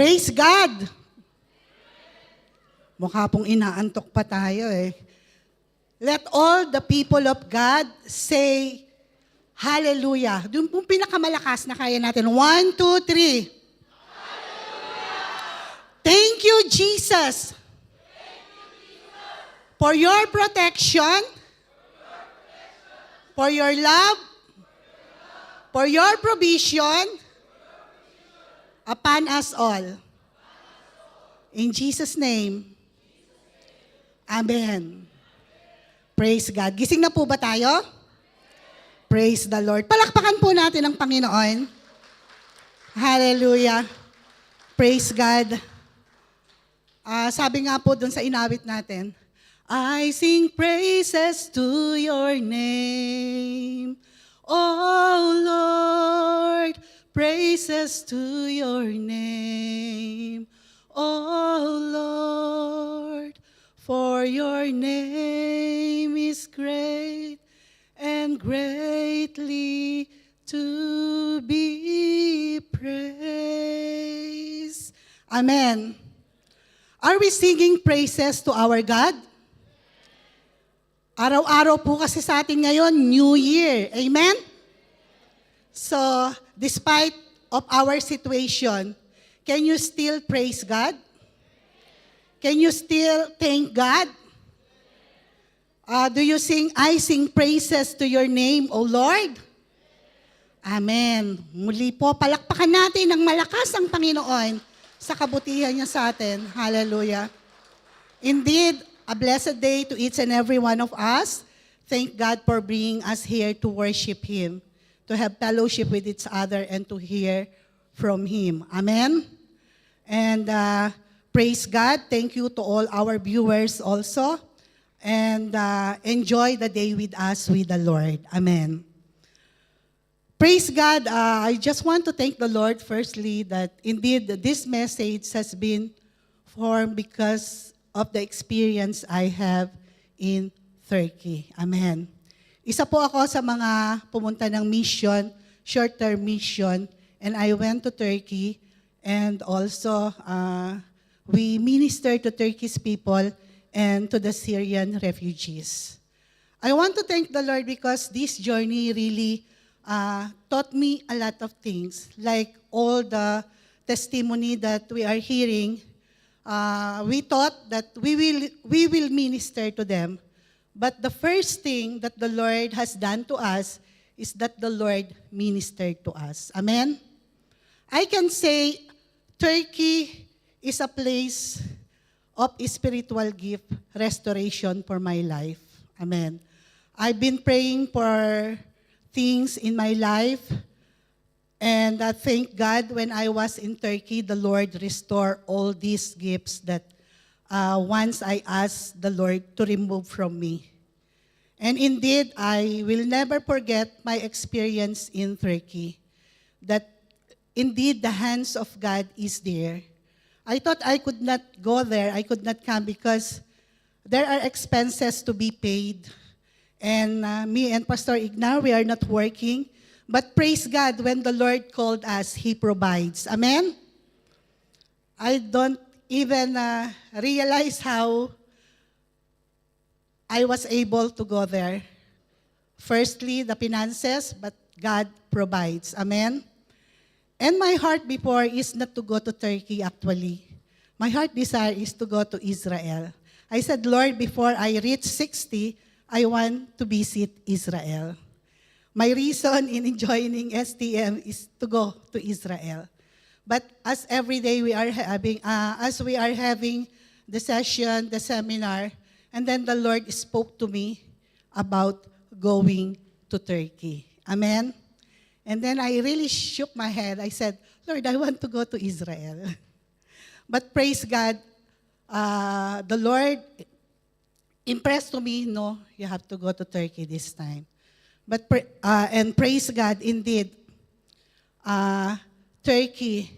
Praise God! Mukha pong inaantok pa tayo eh. Let all the people of God say, Hallelujah. Doon pong pinakamalakas na kaya natin. 1, 2, 3. Thank you, Jesus, for your protection, for your love, for your provision upon us all. In Jesus' name, Amen. Praise God. Gising na po ba tayo? Praise the Lord. Palakpakan po natin ang Panginoon. Hallelujah. Praise God. Sabi nga po dun sa inawit natin, I sing praises to your name, oh Lord, praises to your name, oh Lord, for your name is great and greatly to be praised. Amen. Are we singing praises to our God? Araw-araw po kasi sa atin ngayon, New Year. Amen? So, despite of our situation, can you still praise God? Can you still thank God? Do you sing, I sing praises to your name, O Lord? Amen. Muli po, palakpakan natin ng malakas ang Panginoon sa kabutihan niya sa atin. Hallelujah. Indeed, a blessed day to each and every one of us. Thank God for bringing us here to worship Him, to have fellowship with each other, and to hear from Him. Amen? And praise God. Thank you to all our viewers also. And enjoy the day with us with the Lord. Amen. Praise God. I just want to thank the Lord firstly that indeed this message has been formed because of the experience I have in Turkey. Amen. Isa po ako sa mga pumunta ng mission, short-term mission, and I went to Turkey and also we ministered to Turkish people and to the Syrian refugees. I want to thank the Lord because this journey really taught me a lot of things, like all the testimony that we are hearing. We thought that we will minister to them, but the first thing that the Lord has done to us is that the Lord ministered to us. Amen? I can say Turkey is a place of spiritual gift, restoration for my life. Amen. I've been praying for things in my life, and thank God when I was in Turkey, the Lord restored all these gifts that once I asked the Lord to remove from me. And indeed, I will never forget my experience in Turkey, that indeed the hands of God is there. I thought I could not go there, I could not come because there are expenses to be paid. And me and Pastor Ignar, we are not working. But praise God, when the Lord called us, He provides. Amen? I don't even realize how I was able to go there. Firstly, the finances, but God provides. Amen? And my heart before is not to go to Turkey actually. My heart desire is to go to Israel. I said, Lord, before I reach 60, I want to visit Israel. My reason in joining STM is to go to Israel. But as every day we are having, the session, the seminar, and then the Lord spoke to me about going to Turkey. Amen? And then I really shook my head. I said, Lord, I want to go to Israel. But praise God, the Lord impressed to me, no, you have to go to Turkey this time. But and praise God, indeed, Turkey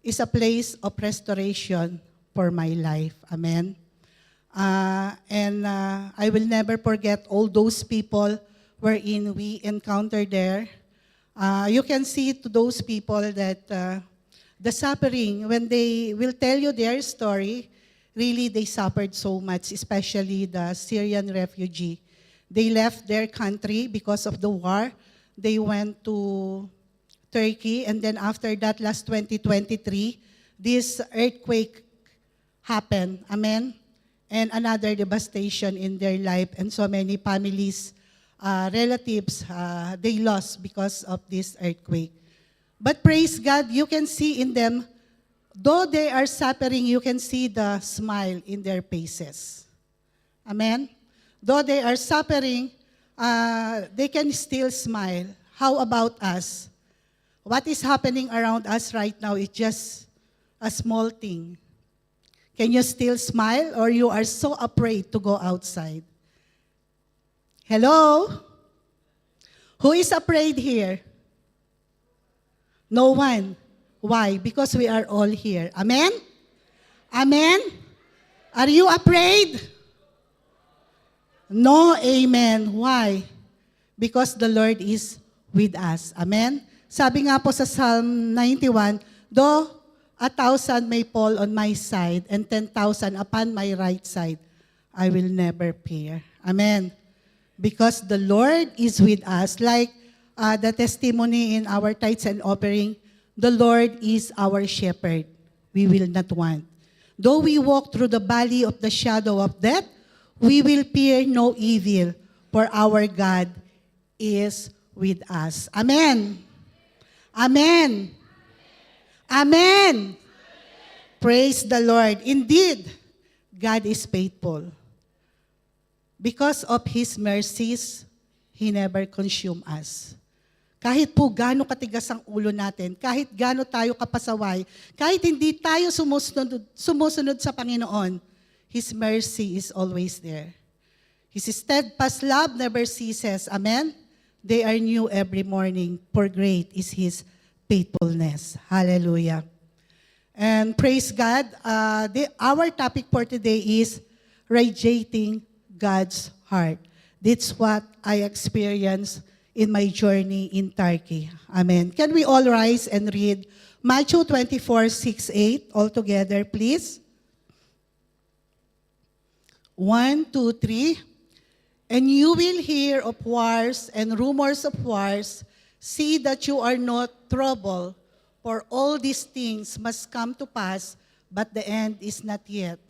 is a place of restoration for my life. Amen. And I will never forget all those people wherein we encountered there. You can see to those people that the suffering, when they will tell you their story, really they suffered so much, especially the Syrian refugee. They left their country because of the war. They went to Turkey, and then after that, last 2023, this earthquake happened. Amen? And another devastation in their life, and so many families, relatives, they lost because of this earthquake. But praise God, you can see in them, though they are suffering, you can see the smile in their faces. Amen? Though they are suffering, they can still smile. How about us? What is happening around us right now is just a small thing. Can you still smile, or you are so afraid to go outside? Hello? Who is afraid here? No one. Why? Because we are all here. Amen? Amen? Are you afraid? No, amen. Why? Because the Lord is with us. Amen? Sabi nga po sa Psalm 91, though 1,000 may fall on my side and 10,000 upon my right side, I will never fear. Amen? Because the Lord is with us. Like the testimony in our tithes and offering, the Lord is our shepherd. We will not want. Though we walk through the valley of the shadow of death, we will fear no evil, for our God is with us. Amen. Amen. Amen. Praise the Lord. Indeed, God is faithful. Because of His mercies, He never consume us. Kahit po gaano katigas ang ulo natin, kahit gaano tayo kapasaway, kahit hindi tayo sumusunod sa Panginoon, His mercy is always there. His steadfast love never ceases. Amen? They are new every morning, for great is His faithfulness. Hallelujah. And praise God, our topic for today is radiating God's heart. That's what I experienced in my journey in Turkey. Amen. Can we all rise and read Matthew 24:6-8 all together, please? 1, 2, 3. And you will hear of wars and rumors of wars. See that you are not troubled, for all these things must come to pass, but the end is not yet.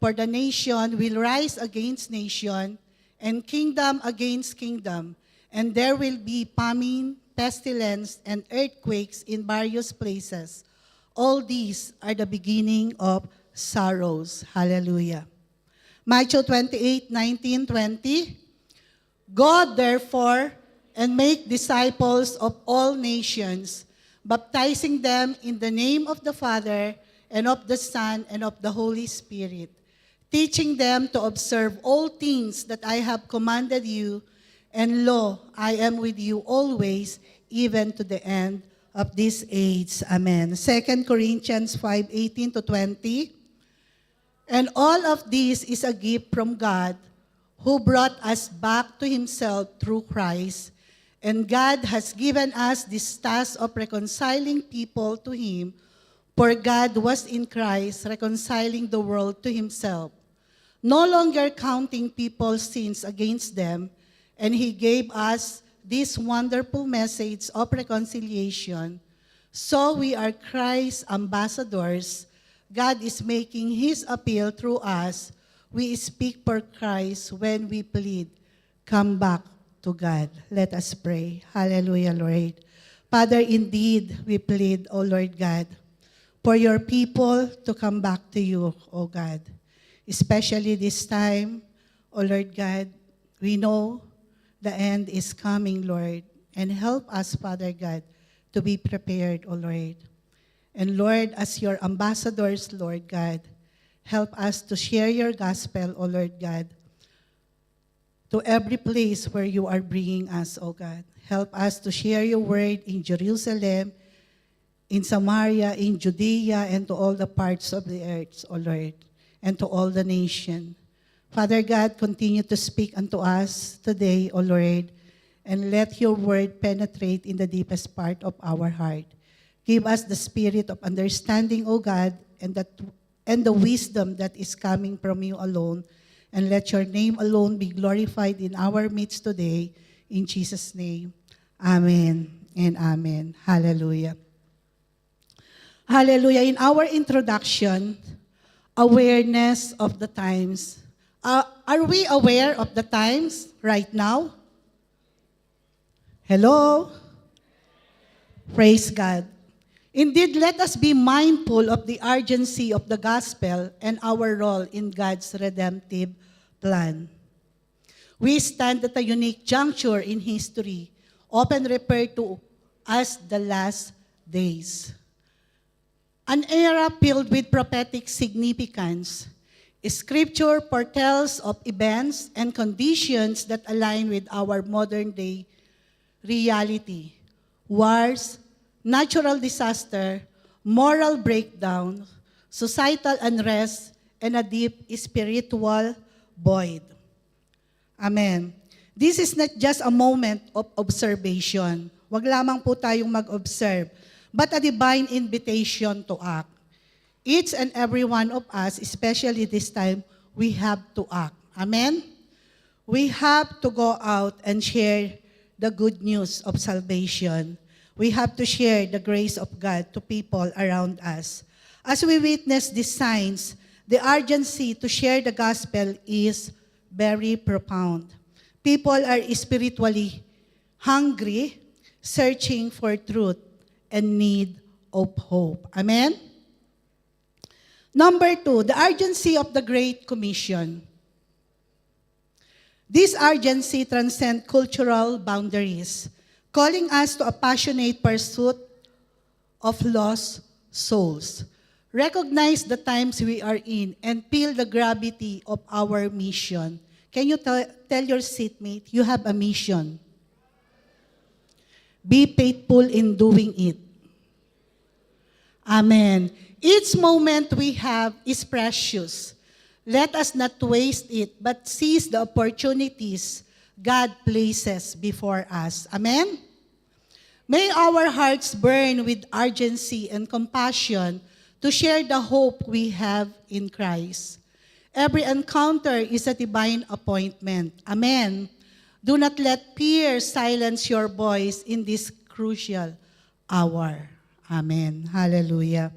For the nation will rise against nation, and kingdom against kingdom, and there will be famine, pestilence, and earthquakes in various places. All these are the beginning of sorrows. Hallelujah. Matthew 28:19, 20. Go therefore and make disciples of all nations, baptizing them in the name of the Father and of the Son and of the Holy Spirit, teaching them to observe all things that I have commanded you, and lo, I am with you always, even to the end of this age. Amen. 2 Corinthians 5:18-20. And all of this is a gift from God, who brought us back to Himself through Christ. And God has given us this task of reconciling people to Him, for God was in Christ reconciling the world to Himself, no longer counting people's sins against them, and He gave us this wonderful message of reconciliation. So we are Christ's ambassadors. God is making His appeal through us. We speak for Christ when we plead, come back to God. Let us pray. Hallelujah, Lord. Father, indeed, we plead, O Lord God, for your people to come back to you, O God. Especially this time, O Lord God, we know the end is coming, Lord. And help us, Father God, to be prepared, O Lord. And Lord, as your ambassadors, Lord God, help us to share your gospel, O Lord God, to every place where you are bringing us, O God. Help us to share your word in Jerusalem, in Samaria, in Judea, and to all the parts of the earth, O Lord, and to all the nation. Father God, continue to speak unto us today, O Lord, and let your word penetrate in the deepest part of our heart. Give us the spirit of understanding, O God, and the wisdom that is coming from you alone. And let your name alone be glorified in our midst today. In Jesus' name, amen and amen. Hallelujah. Hallelujah. In our introduction, awareness of the times. Are we aware of the times right now? Hello? Praise God. Indeed, let us be mindful of the urgency of the gospel and our role in God's redemptive plan. We stand at a unique juncture in history, often referred to as the last days. An era filled with prophetic significance. Scripture foretells of events and conditions that align with our modern-day reality. Wars, natural disaster, moral breakdown, societal unrest, and a deep spiritual void. Amen. This is not just a moment of observation. Wag lamang po tayong mag-observe, but a divine invitation to act. Each and every one of us, especially this time, we have to act. Amen? We have to go out and share the good news of salvation. We have to share the grace of God to people around us. As we witness these signs, the urgency to share the gospel is very profound. People are spiritually hungry, searching for truth, and need of hope. Amen? Number 2, the urgency of the Great Commission. This urgency transcends cultural boundaries, calling us to a passionate pursuit of lost souls. Recognize the times we are in and feel the gravity of our mission. Can you tell your seatmate, you have a mission? Be faithful in doing it. Amen. Each moment we have is precious. Let us not waste it, but seize the opportunities God places before us. Amen? May our hearts burn with urgency and compassion to share the hope we have in Christ. Every encounter is a divine appointment. Amen. Do not let fear silence your voice in this crucial hour. Amen. Hallelujah.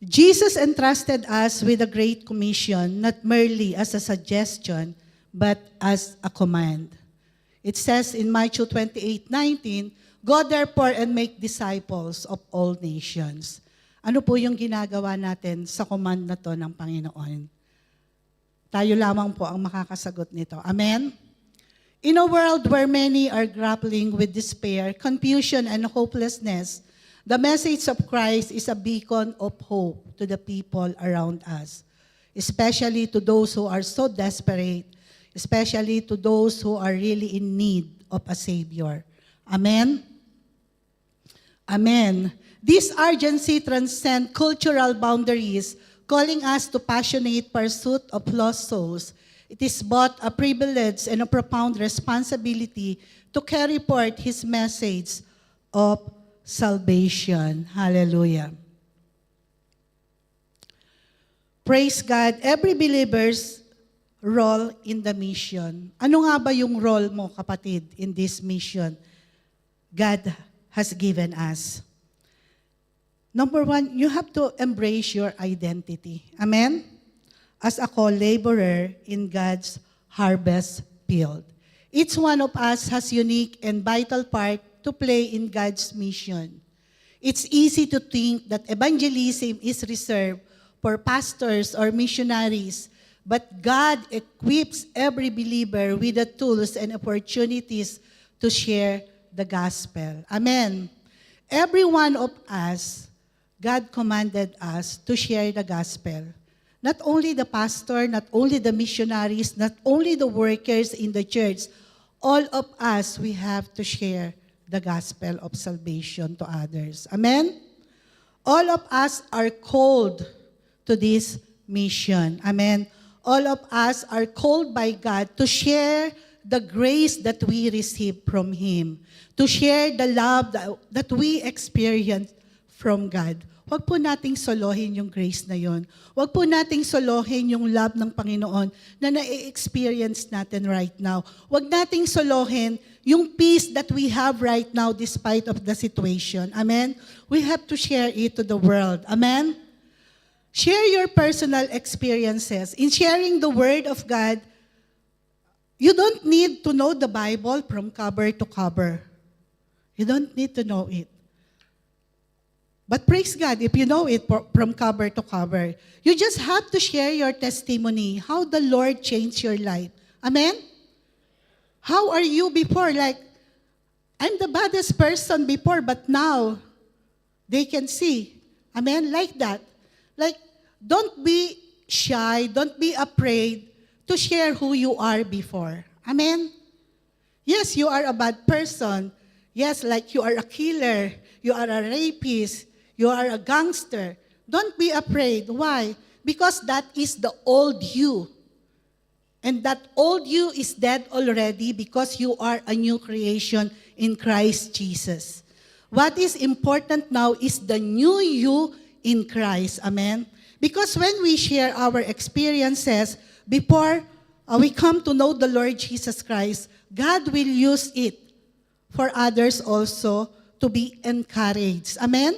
Jesus entrusted us with a great commission, not merely as a suggestion, but as a command. It says in Matthew 28:19, "Go therefore and make disciples of all nations." Ano po yung ginagawa natin sa command na to ng Panginoon? Tayo lamang po ang makakasagot nito. Amen? In a world where many are grappling with despair, confusion, and hopelessness, the message of Christ is a beacon of hope to the people around us, especially to those who are so desperate, especially to those who are really in need of a Savior. Amen? Amen. This urgency transcends cultural boundaries, calling us to passionate pursuit of lost souls. It is both a privilege and a profound responsibility to carry forth His message of salvation. Hallelujah. Praise God. Every believer's role in the mission. Ano nga ba yung role mo, kapatid, in this mission God has given us? Number 1, you have to embrace your identity. Amen? As a co-laborer in God's harvest field. Each one of us has unique and vital part to play in God's mission. It's easy to think that evangelism is reserved for pastors or missionaries, but God equips every believer with the tools and opportunities to share the gospel. Amen. Every one of us, God commanded us to share the gospel. Not only the pastor, not only the missionaries, not only the workers in the church, all of us, we have to share the gospel of salvation to others. Amen? All of us are called to this mission. Amen? All of us are called by God to share the grace that we receive from Him, to share the love that we experience from God. Huwag po nating solohin yung grace na yon. Huwag po nating solohin yung love ng Panginoon na na-experience natin right now. Huwag nating solohin yung peace that we have right now despite of the situation. Amen? We have to share it to the world. Amen? Share your personal experiences. In sharing the Word of God, you don't need to know the Bible from cover to cover. You don't need to know it. But praise God, if you know it from cover to cover, you just have to share your testimony, how the Lord changed your life. Amen? How are you before? Like, I'm the baddest person before, but now, they can see. Amen? Like that. Like, don't be shy, don't be afraid to share who you are before. Amen? Yes, you are a bad person. Yes, like you are a killer, you are a rapist, you are a gangster. Don't be afraid. Why? Because that is the old you. And that old you is dead already because you are a new creation in Christ Jesus. What is important now is the new you in Christ. Amen? Because when we share our experiences before we come to know the Lord Jesus Christ, God will use it for others also to be encouraged. Amen?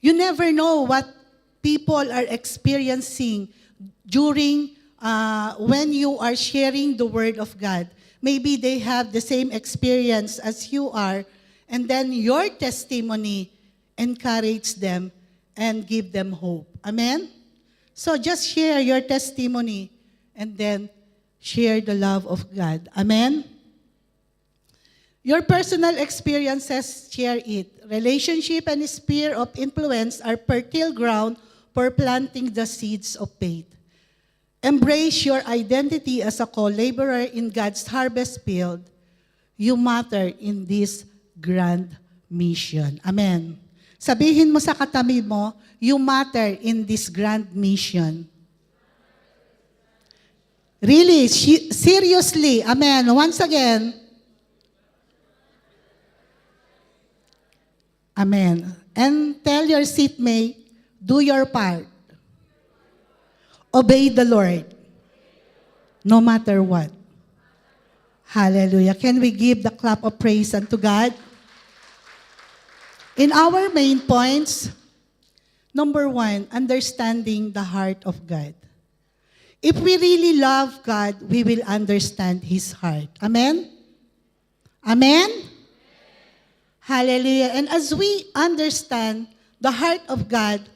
You never know what people are experiencing during when you are sharing the Word of God. Maybe they have the same experience as you are, and then your testimony encourages them and give them hope. Amen? So just share your testimony and then share the love of God. Amen? Your personal experiences, share it. Relationship and sphere of influence are fertile ground for planting the seeds of faith. Embrace your identity as a co-laborer in God's harvest field. You matter in this grand mission. Amen. Sabihin mo sa katabi mo, you matter in this grand mission. Really, seriously. Amen. Once again. Amen. And tell your seatmate, do your part. Obey the Lord. No matter what. Hallelujah. Can we give the clap of praise unto God? In our main points, number 1, understanding the heart of God. If we really love God, we will understand His heart. Amen? Amen? Hallelujah. And as we understand the heart of God,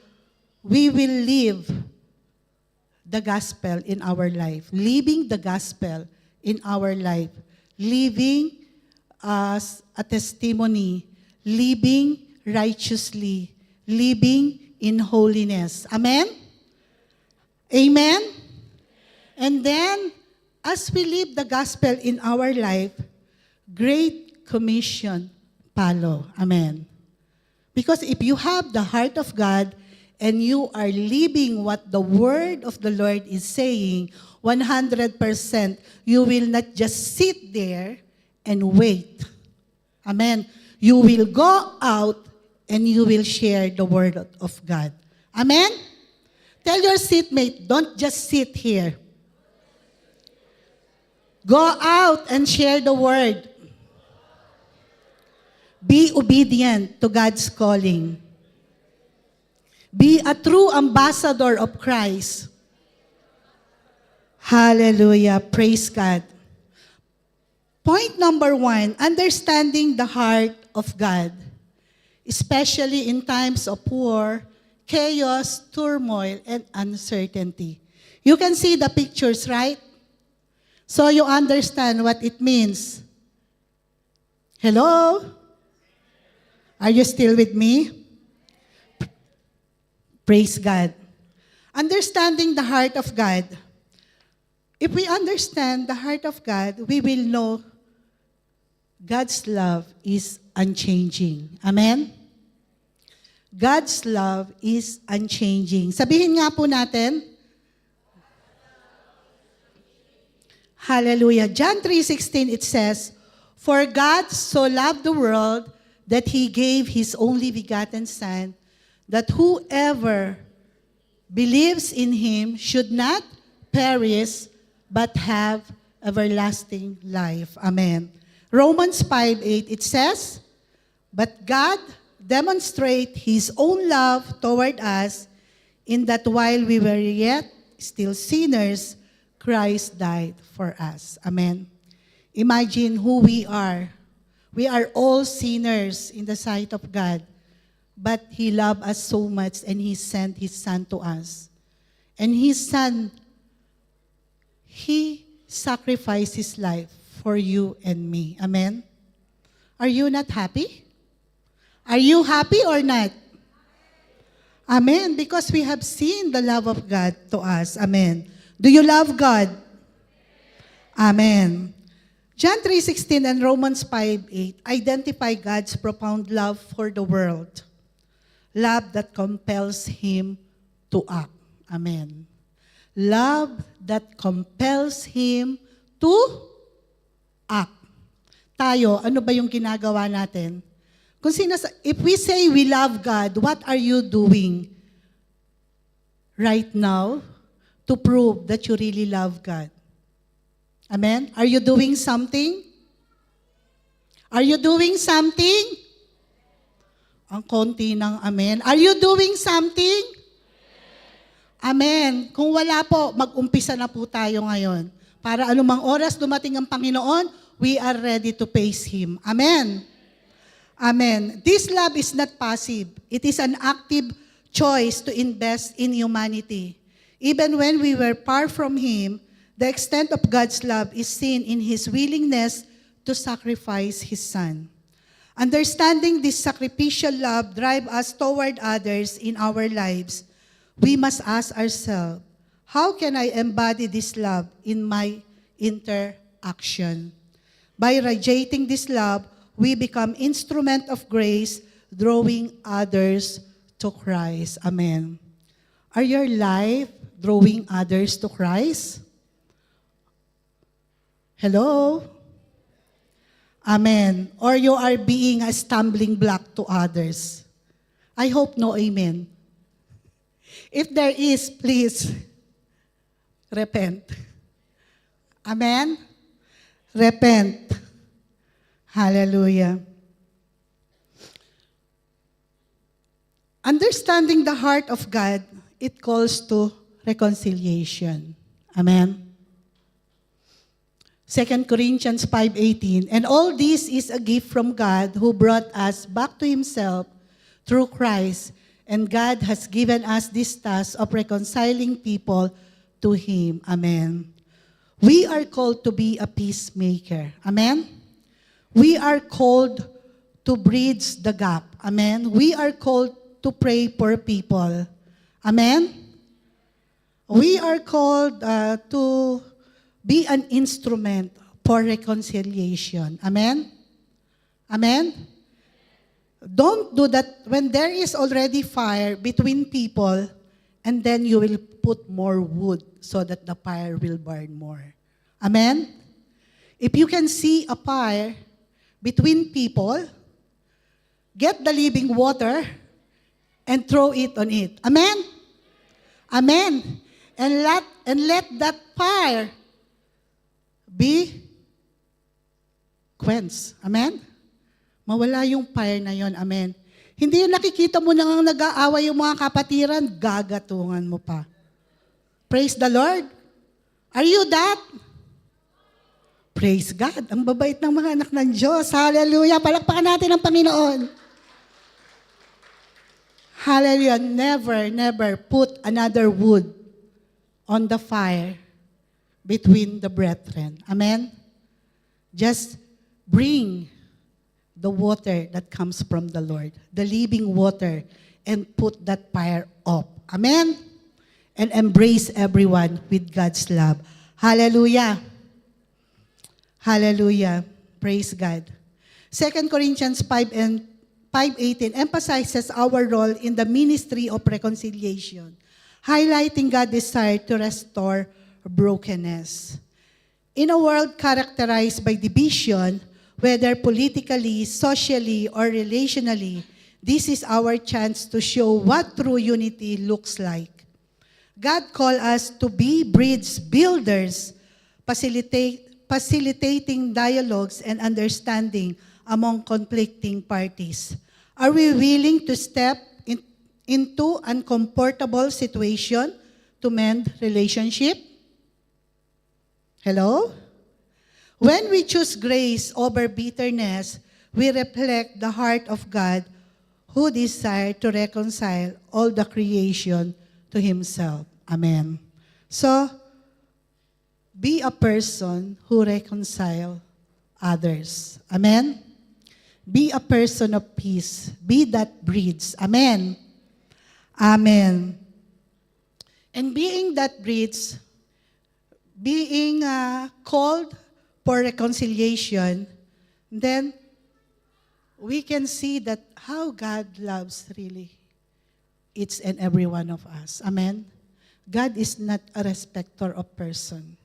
we will live the gospel in our life. Living the gospel in our life. Living as a testimony. Living righteously. Living in holiness. Amen? Amen? And then, as we live the gospel in our life, Great Commission follow. Amen. Because if you have the heart of God and you are living what the word of the Lord is saying, 100%, you will not just sit there and wait. Amen. You will go out and you will share the word of God. Amen? Tell your seatmate, don't just sit here. Go out and share the word. Be obedient to God's calling. Be a true ambassador of Christ. Hallelujah. Praise God. Point number 1, understanding the heart of God, especially in times of war, chaos, turmoil, and uncertainty. You can see the pictures, right? So you understand what it means. Hello? Are you still with me? Praise God. Understanding the heart of God. If we understand the heart of God, we will know God's love is unchanging. Amen? God's love is unchanging. Sabihin nga po natin. Hallelujah. John 3:16, it says, "For God so loved the world that He gave His only begotten Son, that whoever believes in Him should not perish, but have everlasting life." Amen. Romans 5:8, it says, "But God demonstrate His own love toward us, in that while we were yet still sinners, Christ died for us." Amen. Imagine who we are. We are all sinners in the sight of God, but He loved us so much and He sent His Son to us. And His Son, He sacrificed His life for you and me. Amen. Are you not happy? Are you happy or not? Amen. Because we have seen the love of God to us. Amen. Do you love God? Amen. John 3:16 and Romans 5:8 identify God's profound love for the world. Love that compels Him to act. Amen. Love that compels Him to act. Tayo, ano ba yung ginagawa natin? If we say we love God, what are you doing right now to prove that you really love God? Amen? Are you doing something? Are you doing something? Ang konti ng amen. Are you doing something? Amen. Kung wala po, mag-umpisa na po tayo ngayon. Para anumang oras dumating ang Panginoon, we are ready to face Him. Amen. Amen. This love is not passive. It is an active choice to invest in humanity. Even when we were far from Him, the extent of God's love is seen in His willingness to sacrifice His Son. Understanding this sacrificial love drives us toward others in our lives. We must ask ourselves, how can I embody this love in my interaction? By radiating this love, we become instrument of grace, drawing others to Christ. Amen. Are your life drawing others to Christ? Hello? Amen. Or you are being a stumbling block to others? I hope no amen. If there is, please repent. Amen? Repent. Hallelujah. Understanding the heart of God, it calls to reconciliation. Amen. 2 Corinthians 5:18, "And all this is a gift from God who brought us back to Himself through Christ, and God has given us this task of reconciling people to Him." Amen. We are called to be a peacemaker. Amen. We are called to bridge the gap. Amen. We are called to pray for people. Amen. We are called to be an instrument for reconciliation. Amen? Amen? Don't do that when there is already fire between people, and then you will put more wood so that the fire will burn more. Amen? If you can see a fire between people, get the living water and throw it on it. Amen? Amen. And let that fire be quenched. Amen? Mawala yung fire na yon. Amen? Hindi yung nakikita mo nang nag-aaway yung mga kapatiran, gagatungan mo pa. Praise the Lord. Are you that? Praise God. Ang babait ng mga anak ng Diyos. Hallelujah. Palakpakan natin ang Panginoon. Hallelujah. Never put another wood on the fire between the brethren. Amen? Just bring the water that comes from the Lord, the living water, and put that fire up. Amen? And embrace everyone with God's love. Hallelujah. Hallelujah. Praise God. 2 Corinthians 5:18 emphasizes our role in the ministry of reconciliation, highlighting God's desire to restore brokenness. In a world characterized by division, whether politically, socially, or relationally, this is our chance to show what true unity looks like. God called us to be bridge builders, facilitating dialogues and understanding among conflicting parties. Are we willing to step into uncomfortable situation to mend relationship? Hello? When we choose grace over bitterness, we reflect the heart of God who desired to reconcile all the creation to Himself. Amen. So, be a person who reconcile others. Amen? Be a person of peace. Be that bridge. Amen? Amen. And being that bridge, being called for reconciliation, then we can see that how God loves really each and every one of us. Amen? God is not a respecter of person.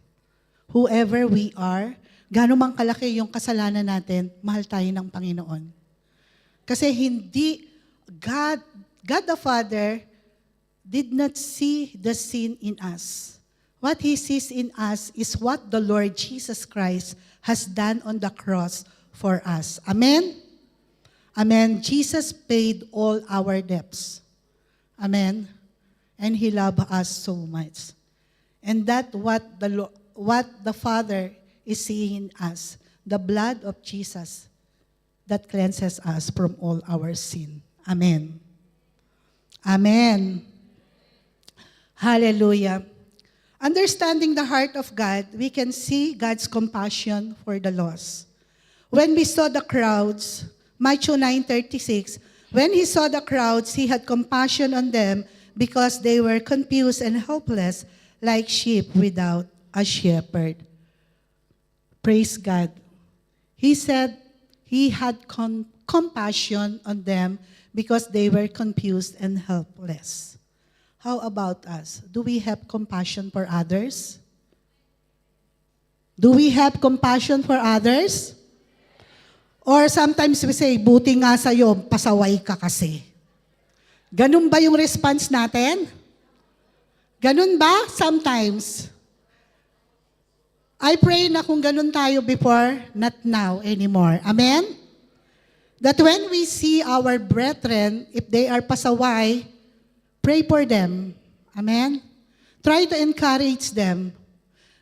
Whoever we are, gaano mang kalaki yung kasalanan natin, mahal tayo ng Panginoon. Kasi hindi, God the Father did not see the sin in us. What He sees in us is what the Lord Jesus Christ has done on the cross for us. Amen? Amen. Jesus paid all our debts. Amen? And He loved us so much. And that what the Father is seeing in us, the blood of Jesus that cleanses us from all our sin. Amen. Amen. Hallelujah. Understanding the heart of God, we can see God's compassion for the lost. When we saw the crowds, Matthew 9:36, when He saw the crowds, He had compassion on them because they were confused and helpless like sheep without a shepherd. Praise God. He said He had compassion on them because they were confused and helpless. How about us? Do we have compassion for others? Do we have compassion for others? Or sometimes we say, buti nga sa'yo, pasaway ka kasi. Ganun ba yung response natin? Ganun ba? Sometimes. I pray na kung ganun tayo before, not now anymore. Amen? That when we see our brethren, if they are pasaway, pray for them. Amen? Try to encourage them.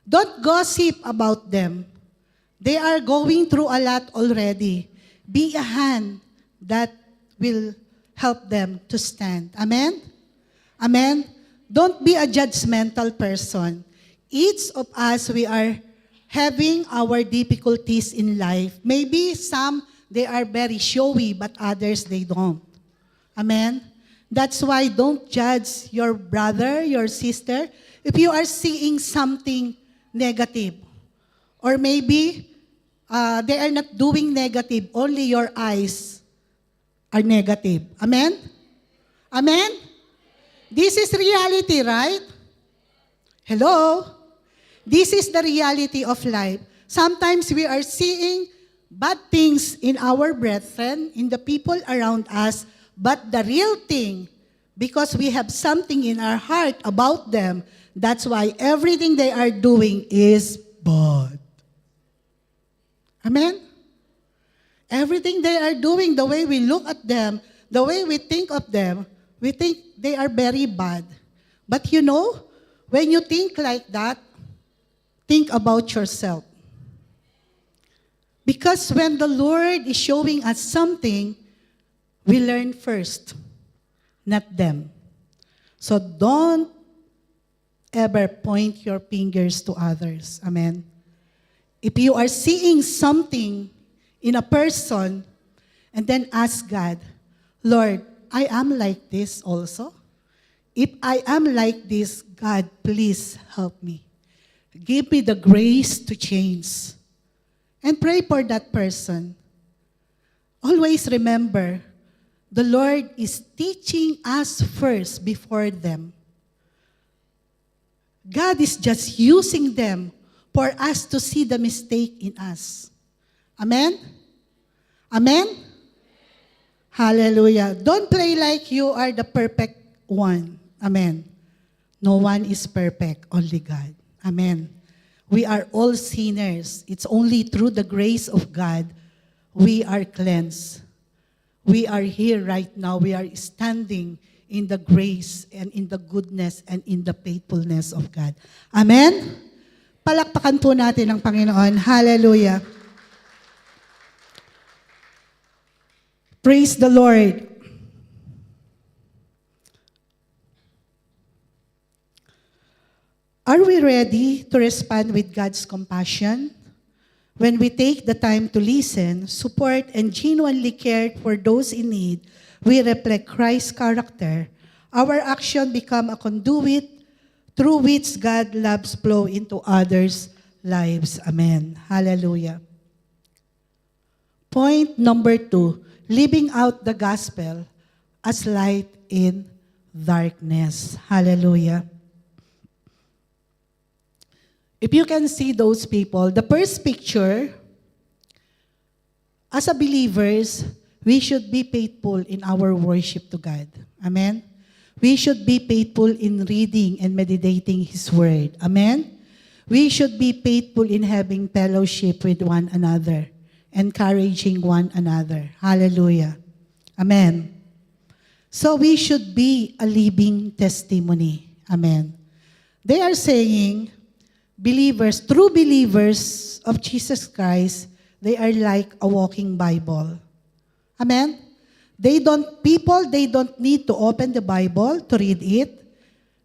Don't gossip about them. They are going through a lot already. Be a hand that will help them to stand. Amen? Amen? Don't be a judgmental person. Each of us, we are having our difficulties in life. Maybe some, they are very showy, but others, they don't. Amen? That's why don't judge your brother, your sister, if you are seeing something negative. Or maybe they are not doing negative, only your eyes are negative. Amen? Amen? This is reality, right? Hello? This is the reality of life. Sometimes we are seeing bad things in our brethren, in the people around us, but the real thing, because we have something in our heart about them, that's why everything they are doing is bad. Amen? Everything they are doing, the way we look at them, the way we think of them, we think they are very bad. But you know, when you think like that, think about yourself. Because when the Lord is showing us something, we learn first, not them. So don't ever point your fingers to others. Amen. If you are seeing something in a person, and then ask God, Lord, I am like this also. If I am like this, God, please help me. Give me the grace to change. And pray for that person. Always remember, the Lord is teaching us first before them. God is just using them for us to see the mistake in us. Amen? Amen? Hallelujah. Don't play like you are the perfect one. Amen. No one is perfect, only God. Amen. We are all sinners. It's only through the grace of God we are cleansed. We are here right now. We are standing in the grace and in the goodness and in the faithfulness of God. Amen? Palakpakan po natin ang Panginoon. Hallelujah. Praise the Lord. Are we ready to respond with God's compassion? When we take the time to listen, support, and genuinely care for those in need, we reflect Christ's character. Our action become a conduit through which God's love flow into others' lives. Amen. Hallelujah. Point number 2, living out the gospel as light in darkness. Hallelujah. If you can see those people, the first picture, as a believers, we should be faithful in our worship to God. Amen? We should be faithful in reading and meditating His Word. Amen? We should be faithful in having fellowship with one another, encouraging one another. Hallelujah. Amen. So we should be a living testimony. Amen. They are saying, believers, true believers of Jesus Christ, they are like a walking Bible. Amen? They don't need to open the Bible to read it.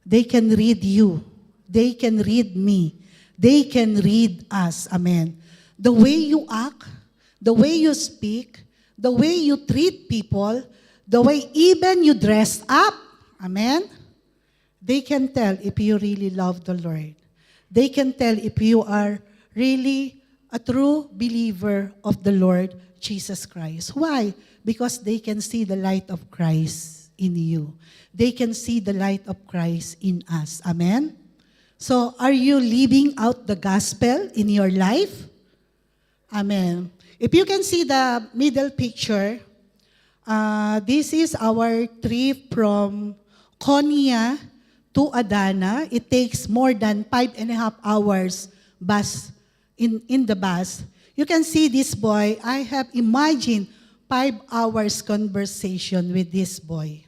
They can read you. They can read me. They can read us. Amen. The way you act, the way you speak, the way you treat people, the way even you dress up. Amen? They can tell if you really love the Lord. They can tell if you are really a true believer of the Lord Jesus Christ. Why? Because they can see the light of Christ in you. They can see the light of Christ in us. Amen? So, are you living out the gospel in your life? Amen. If you can see the middle picture, this is our trip from Konya to Adana. It takes more than 5.5 hours bus in the bus. You can see this boy. I have imagined 5 hours conversation with this boy.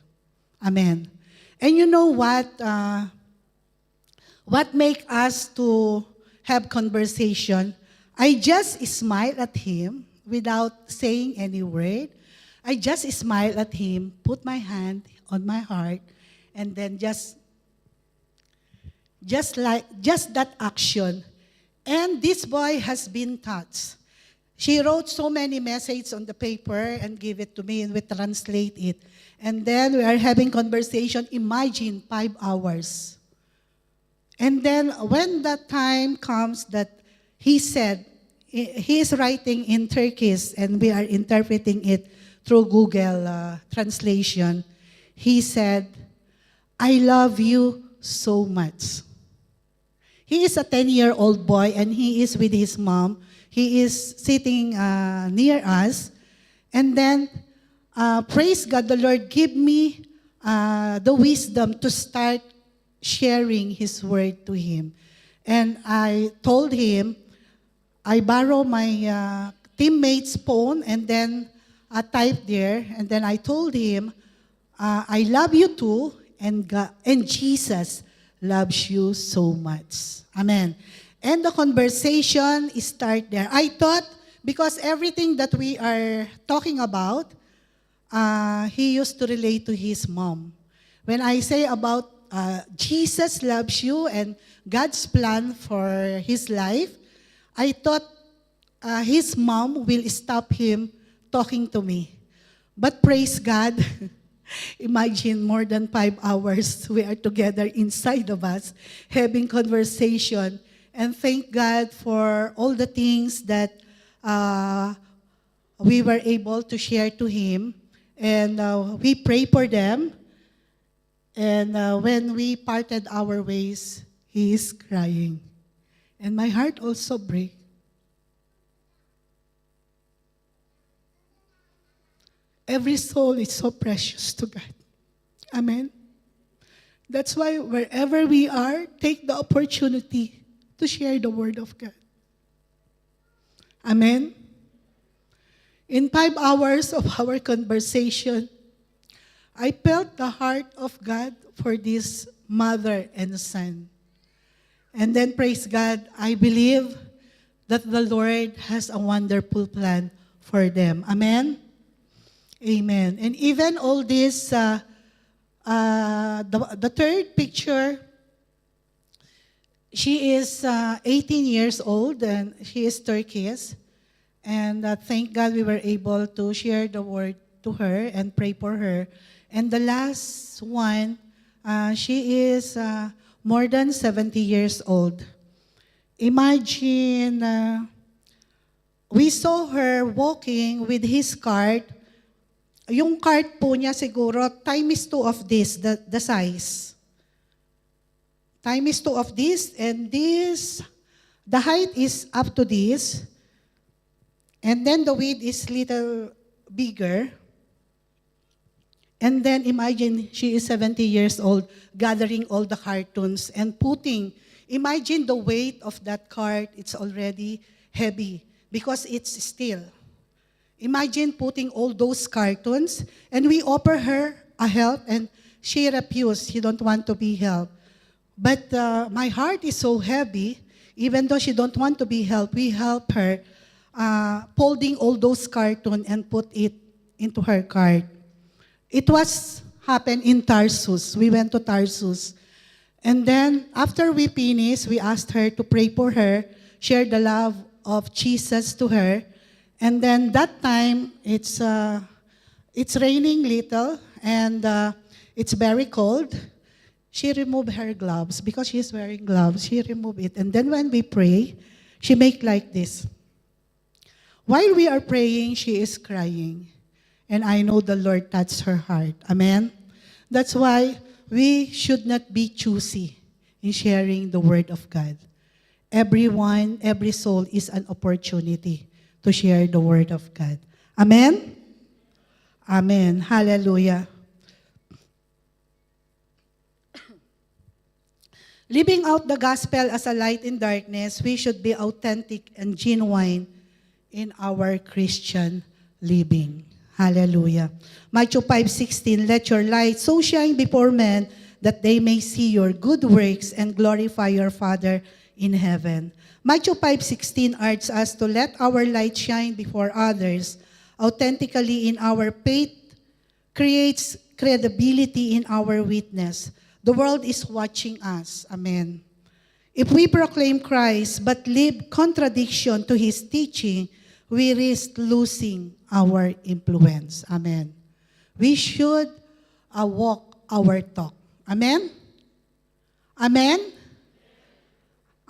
Amen. And you know what? What make us to have conversation? I just smile at him without saying any word. I just smile at him, put my hand on my heart, and then just that action. And this boy has been touched. She wrote so many messages on the paper and gave it to me, and we translate it. And then we are having conversation, imagine 5 hours. And then when that time comes that he said, he is writing in Turkish and we are interpreting it through Google translation. He said, I love you so much. He is a 10-year-old boy and he is with his mom. He is sitting near us. And then, praise God, the Lord give me the wisdom to start sharing His word to him. And I told him, I borrow my teammate's phone and then I typed there. And then I told him, I love you too, and Jesus loves you so much. Amen. And the conversation start there. I thought, because everything that we are talking about, he used to relate to his mom. When I say about Jesus loves you and God's plan for his life, I thought his mom will stop him talking to me. But praise God, imagine more than 5 hours we are together inside of us having conversation. And thank God for all the things that we were able to share to him. And we pray for them. And when we parted our ways, he is crying. And my heart also break. Every soul is so precious to God. Amen. That's why wherever we are, take the opportunity to share the word of God. Amen. In 5 hours of our conversation, I felt the heart of God for this mother and son. And then, praise God, I believe that the Lord has a wonderful plan for them. Amen? Amen. And even all this, the third picture, she is 18 years old and she is Turkish. And thank God we were able to share the word to her and pray for her. And the last one, she is more than 70 years old. Imagine, we saw her walking with his cart. Yung cart po niya siguro, times 2 of this, the size. Times 2 of this, and this, the height is up to this, and then the width is little bigger. And then imagine, she is 70 years old, gathering all the cartons and putting, imagine the weight of that cart, it's already heavy because it's steel. Imagine putting all those cartons, and we offer her a help, and she refused. She don't want to be helped. But my heart is so heavy, even though she don't want to be helped, we help her folding all those cartons and put it into her cart. It was happened in Tarsus. We went to Tarsus. And then after we finished, we asked her to pray for her, share the love of Jesus to her. And then that time, it's raining little, and it's very cold. She removed her gloves because she's wearing gloves. She removed it. And then when we pray, she make like this. While we are praying, she is crying. And I know the Lord touched her heart. Amen? That's why we should not be choosy in sharing the word of God. Everyone, every soul is an opportunity to share the word of God. Amen? Amen. Hallelujah. Living out the gospel as a light in darkness, we should be authentic and genuine in our Christian living. Hallelujah. Matthew 5:16, let your light so shine before men that they may see your good works and glorify your Father in heaven. Matthew 5:16 urges us to let our light shine before others authentically in our faith, creates credibility in our witness. The world is watching us. Amen. If we proclaim Christ but live contradiction to His teaching, we risk losing our influence. Amen. We should walk our talk. Amen? Amen?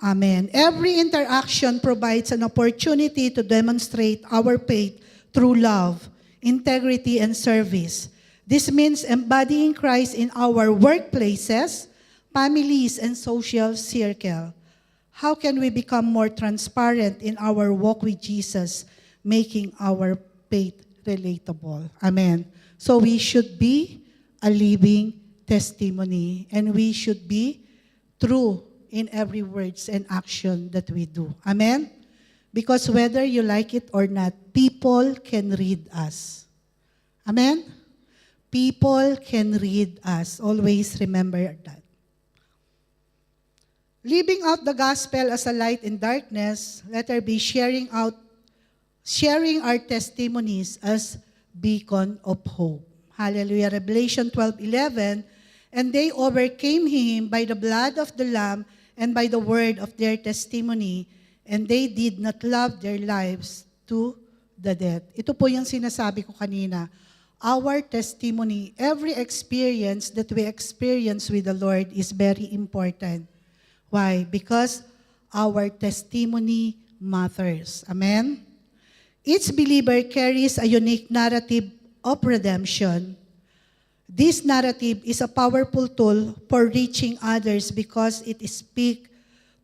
Amen. Every interaction provides an opportunity to demonstrate our faith through love, integrity, and service. This means embodying Christ in our workplaces, families, and social circle. How can we become more transparent in our walk with Jesus, making our faith relatable? Amen. So we should be a living testimony, and we should be true in every words and action that we do. Amen? Because whether you like it or not, people can read us. Amen? People can read us. Always remember that. Living out the gospel as a light in darkness, let her be sharing our testimonies as beacon of hope. Hallelujah. Revelation 12:11, and they overcame him by the blood of the Lamb and by the word of their testimony, and they did not love their lives to the death. Ito po yung sinasabi ko kanina. Our testimony, every experience that we experience with the Lord is very important. Why? Because our testimony matters. Amen? Each believer carries a unique narrative of redemption. This narrative is a powerful tool for reaching others because it speaks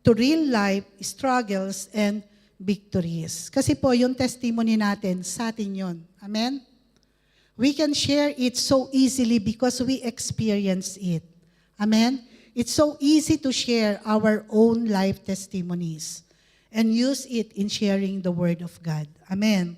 to real life struggles and victories. Kasi po, yung testimony natin, sa atin yun. Amen? We can share it so easily because we experience it. Amen? It's so easy to share our own life testimonies and use it in sharing the Word of God. Amen.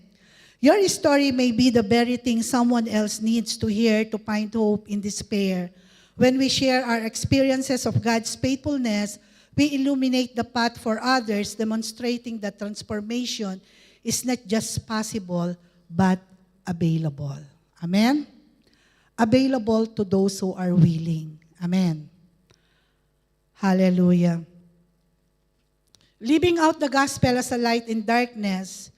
Your story may be the very thing someone else needs to hear to find hope in despair. When we share our experiences of God's faithfulness, we illuminate the path for others, demonstrating that transformation is not just possible, but available. Amen? Available to those who are willing. Amen. Hallelujah. Living out the gospel as a light in darkness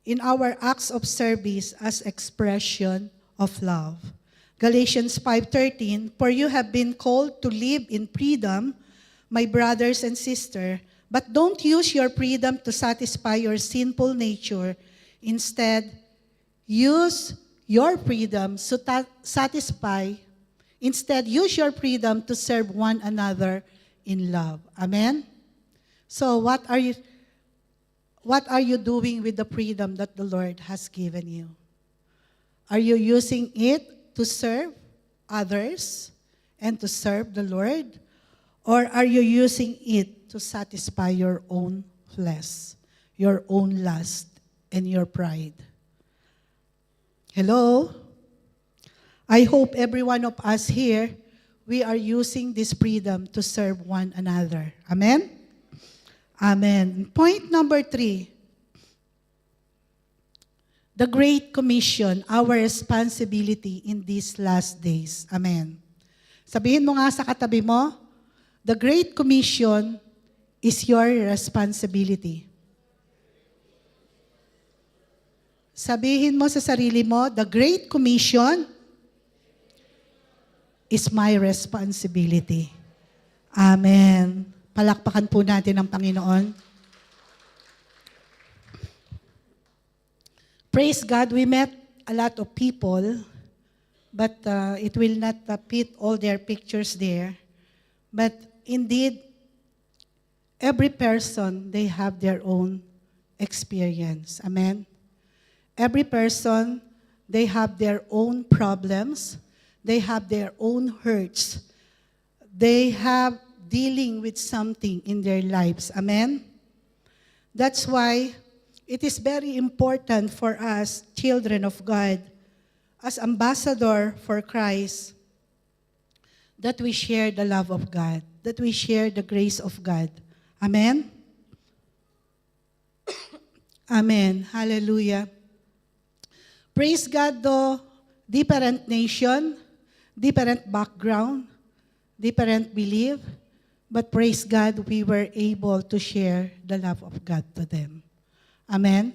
in our acts of service as expression of love. Galatians 5:13, for you have been called to live in freedom, my brothers and sisters, but don't use your freedom to satisfy your sinful nature. Instead, use your freedom to use your freedom to serve one another in love. Amen? So what are you doing with the freedom that the Lord has given you? Are you using it to serve others and to serve the Lord? Or are you using it to satisfy your own flesh, your own lust, and your pride? Hello? I hope every one of us here, we are using this freedom to serve one another. Amen? Amen. Point number 3. The Great Commission, our responsibility in these last days. Amen. Sabihin mo nga sa katabi mo, the Great Commission is your responsibility. Sabihin mo sa sarili mo, the Great Commission is my responsibility. Amen. Palakpakan po natin ang Panginoon. Praise God, we met a lot of people, but it will not fit all their pictures there. But indeed, every person, they have their own experience. Amen? Every person, they have their own problems. They have their own hurts. They have dealing with something in their lives. Amen? That's why it is very important for us, children of God, as ambassador for Christ, that we share the love of God, that we share the grace of God. Amen? Amen. Hallelujah. Praise God, though, different nation, different background, different belief, but praise God, we were able to share the love of God to them. Amen?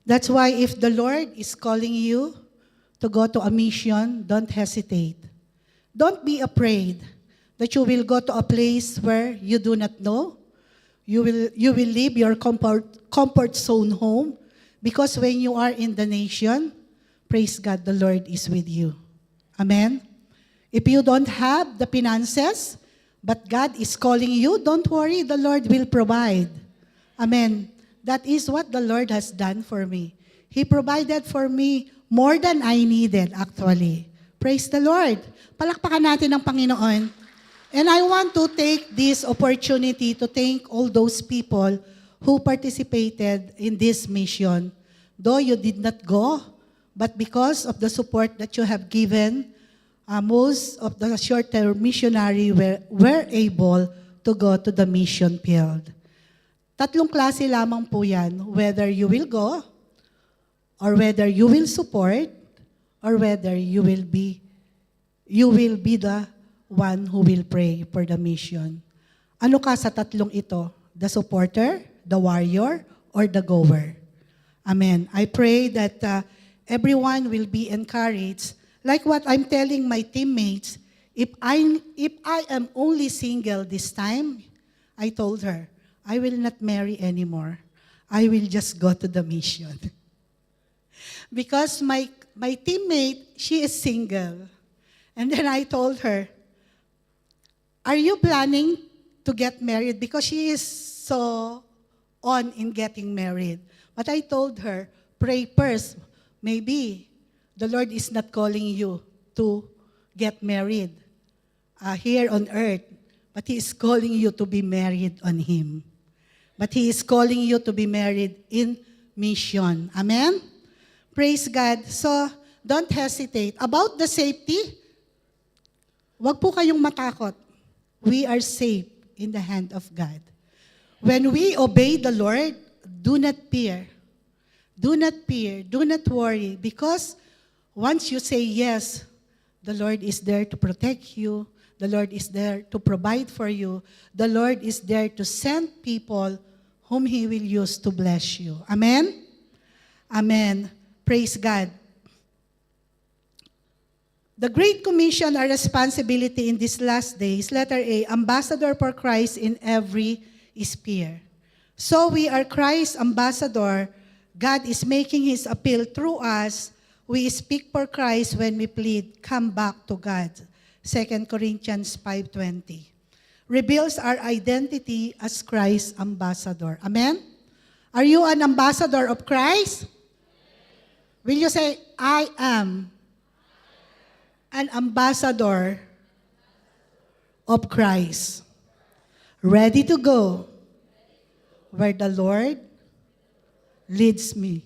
That's why if the Lord is calling you to go to a mission, don't hesitate. Don't be afraid that you will go to a place where you do not know. You will leave your comfort zone home, because when you are in the nation, praise God, the Lord is with you. Amen? If you don't have the finances, but God is calling you, don't worry, the Lord will provide. Amen. That is what the Lord has done for me. He provided for me more than I needed, actually. Praise the Lord. Palakpakan natin ang Panginoon. And I want to take this opportunity to thank all those people who participated in this mission. Though you did not go, but because of the support that you have given, most of the short-term missionary were able to go to the mission field. Tatlong klase lamang po yan, whether you will go, or whether you will support, or whether you will be the one who will pray for the mission. Ano ka sa tatlong ito? The supporter, the warrior, or the goer? Amen. I pray that everyone will be encouraged. Like what I'm telling my teammates, if I am only single this time, I told her, I will not marry anymore. I will just go to the mission. Because my teammate, she is single. And then I told her, are you planning to get married because she is so on in getting married. But I told her, pray first. Maybe the Lord is not calling you to get married here on earth, but He is calling you to be married on Him. But He is calling you to be married in mission. Amen? Praise God. So, don't hesitate. About the safety, wag po kayong matakot. We are safe in the hand of God. When we obey the Lord, do not fear. Do not fear. Do not worry. Because once you say yes, the Lord is there to protect you. The Lord is there to provide for you. The Lord is there to send people whom He will use to bless you. Amen? Amen. Praise God. The Great Commission, our responsibility in these last days, letter A, ambassador for Christ in every sphere. So we are Christ's ambassador. God is making His appeal through us. We speak for Christ when we plead, come back to God. 2 Corinthians 5:20. Reveals our identity as Christ's ambassador. Amen? Are you an ambassador of Christ? Will you say, I am an ambassador of Christ, ready to go where the Lord leads me.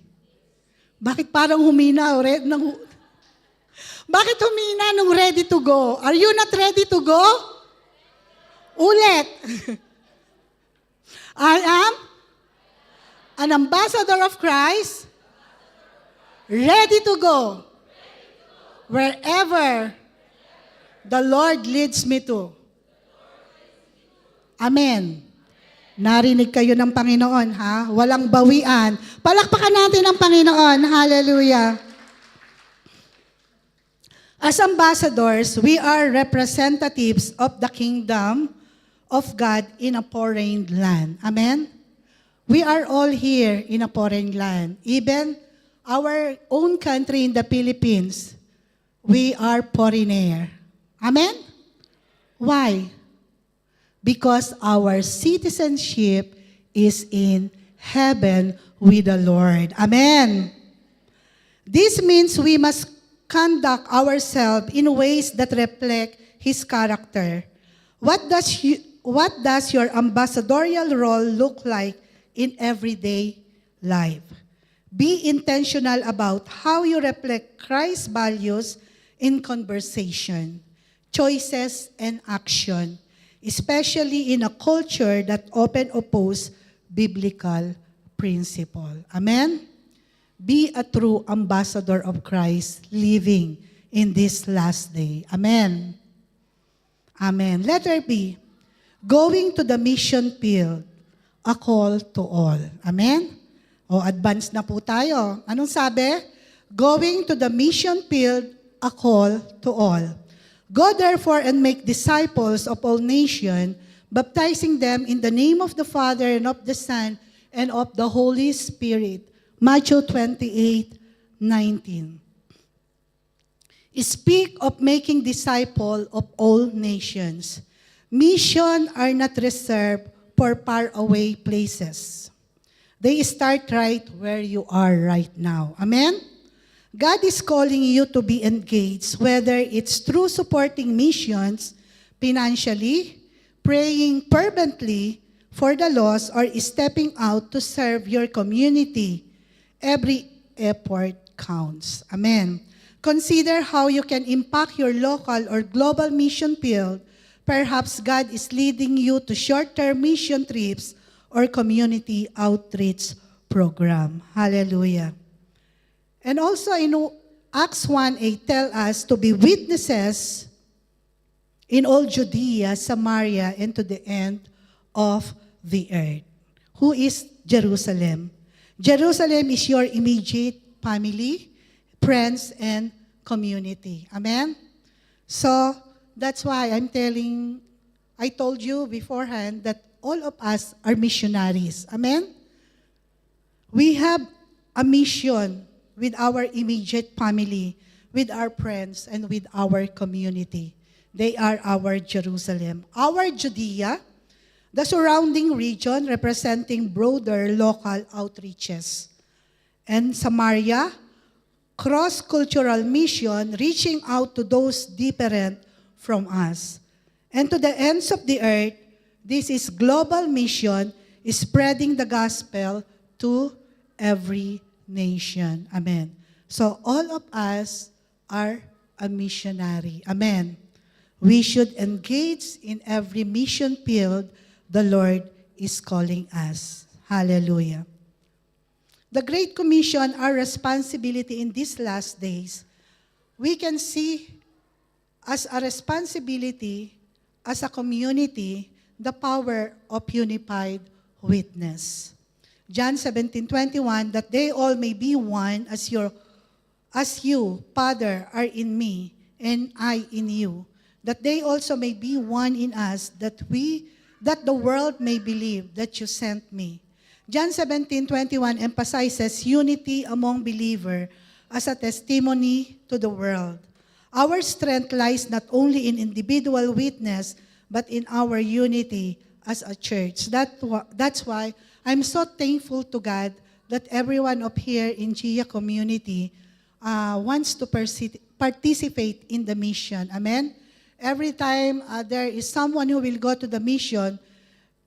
Bakit parang humina? Bakit humina nung ready to go? Are you not ready to go? Ulit. I am an ambassador of Christ, ready to go wherever the Lord leads me to. Amen. Narinig kayo ng Panginoon, ha? Walang bawian. Palakpakan natin ang Panginoon. Hallelujah. As ambassadors, we are representatives of the kingdom of God in a foreign land. Amen? We are all here in a foreign land. Even our own country in the Philippines, we are foreigner. Amen? Why? Because our citizenship is in heaven with the Lord. Amen. This means we must conduct ourselves in ways that reflect His character. What does your ambassadorial role look like in everyday life? Be intentional about how you reflect Christ's values in conversation, choices, and action, especially in a culture that often opposes biblical principle. Amen? Be a true ambassador of Christ living in this last day. Amen? Amen. Letter B, going to the mission field, a call to all. Amen? O, advance na po tayo. Anong sabi? Going to the mission field, a call to all. Go therefore and make disciples of all nations, baptizing them in the name of the Father and of the Son and of the Holy Spirit. Matthew 28:19. Speak of making disciples of all nations. Missions are not reserved for faraway places. They start right where you are right now. Amen? God is calling you to be engaged, whether it's through supporting missions financially, praying fervently for the lost, or stepping out to serve your community. Every effort counts. Amen. Consider how you can impact your local or global mission field. Perhaps God is leading you to short-term mission trips or community outreach program. Hallelujah. And also in Acts 1:8 tell us to be witnesses in all Judea, Samaria, and to the end of the earth. Who is Jerusalem? Jerusalem is your immediate family, friends, and community. Amen? So, that's why I told you beforehand that all of us are missionaries. Amen? We have a mission with our immediate family, with our friends, and with our community. They are our Jerusalem. Our Judea, the surrounding region representing broader local outreaches. And Samaria, cross-cultural mission reaching out to those different from us. And to the ends of the earth, this is global mission, spreading the gospel to every nation. Amen. So all of us are a missionary. Amen. We should engage in every mission field the Lord is calling us. Hallelujah. The Great Commission, our responsibility in these last days, we can see as a responsibility, as a community, the power of unified witness. John 17:21, that they all may be one as you, Father, are in me, and I in you, that they also may be one in us, that the world may believe that you sent me. John 17:21 emphasizes unity among believers as a testimony to the world. Our strength lies not only in individual witness, but in our unity as a church. That's why I'm so thankful to God that everyone up here in Gia community wants to participate in the mission. Amen? Every time there is someone who will go to the mission,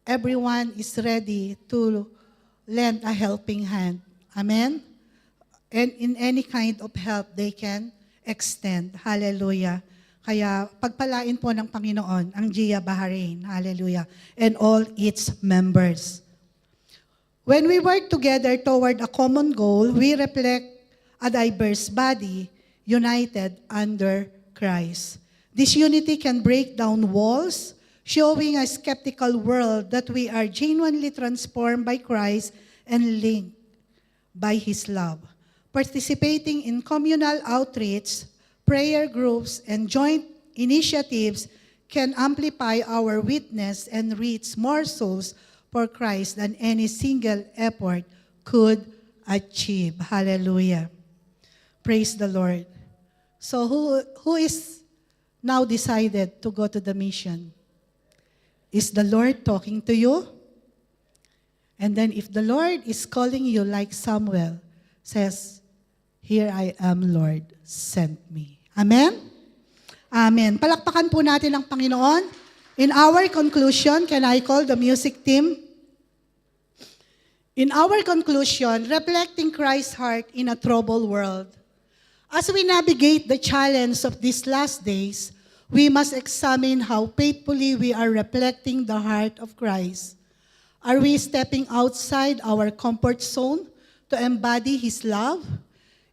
everyone is ready to lend a helping hand. Amen? And in any kind of help they can extend. Hallelujah. Kaya pagpalain po ng Panginoon ang Gia Bahrain. Hallelujah. And all its members. When we work together toward a common goal, we reflect a diverse body united under Christ. This unity can break down walls, showing a skeptical world that we are genuinely transformed by Christ and linked by His love. Participating in communal outreach, prayer groups, and joint initiatives can amplify our witness and reach more souls for Christ than any single effort could achieve. Hallelujah. Praise the Lord. So who is now decided to go to the mission? Is the Lord talking to you? And then if the Lord is calling you like Samuel says, "Here I am, Lord, send me." Amen? Amen. Palakpakan po natin ang Panginoon. In our conclusion, can I call the music team? In our conclusion, reflecting Christ's heart in a troubled world. As we navigate the challenge of these last days, we must examine how faithfully we are reflecting the heart of Christ. Are we stepping outside our comfort zone to embody His love?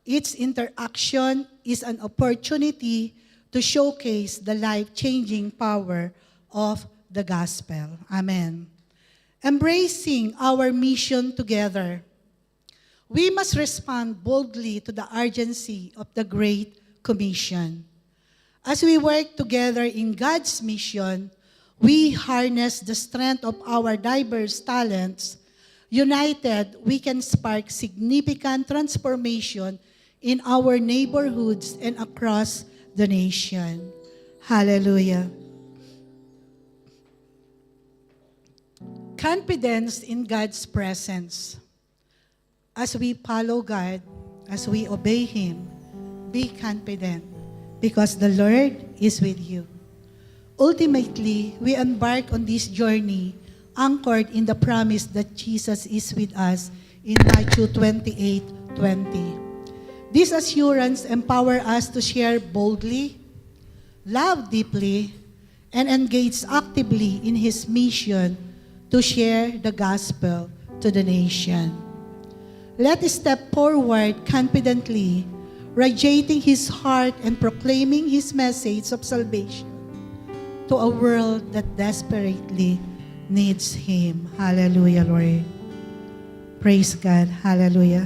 Each interaction is an opportunity to showcase the life-changing power of the gospel. Amen. Embracing our mission together, we must respond boldly to the urgency of the Great Commission. As we work together in God's mission, we harness the strength of our diverse talents. United, we can spark significant transformation in our neighborhoods and across the nation. Hallelujah. Confidence in God's presence. As we follow God, as we obey Him, be confident because the Lord is with you. Ultimately, we embark on this journey anchored in the promise that Jesus is with us in Matthew 28:20. This assurance empowers us to share boldly, love deeply, and engage actively in His mission to share the gospel to the nation. Let us step forward confidently, radiating His heart and proclaiming His message of salvation to a world that desperately needs Him. Hallelujah, Lord. Praise God. Hallelujah.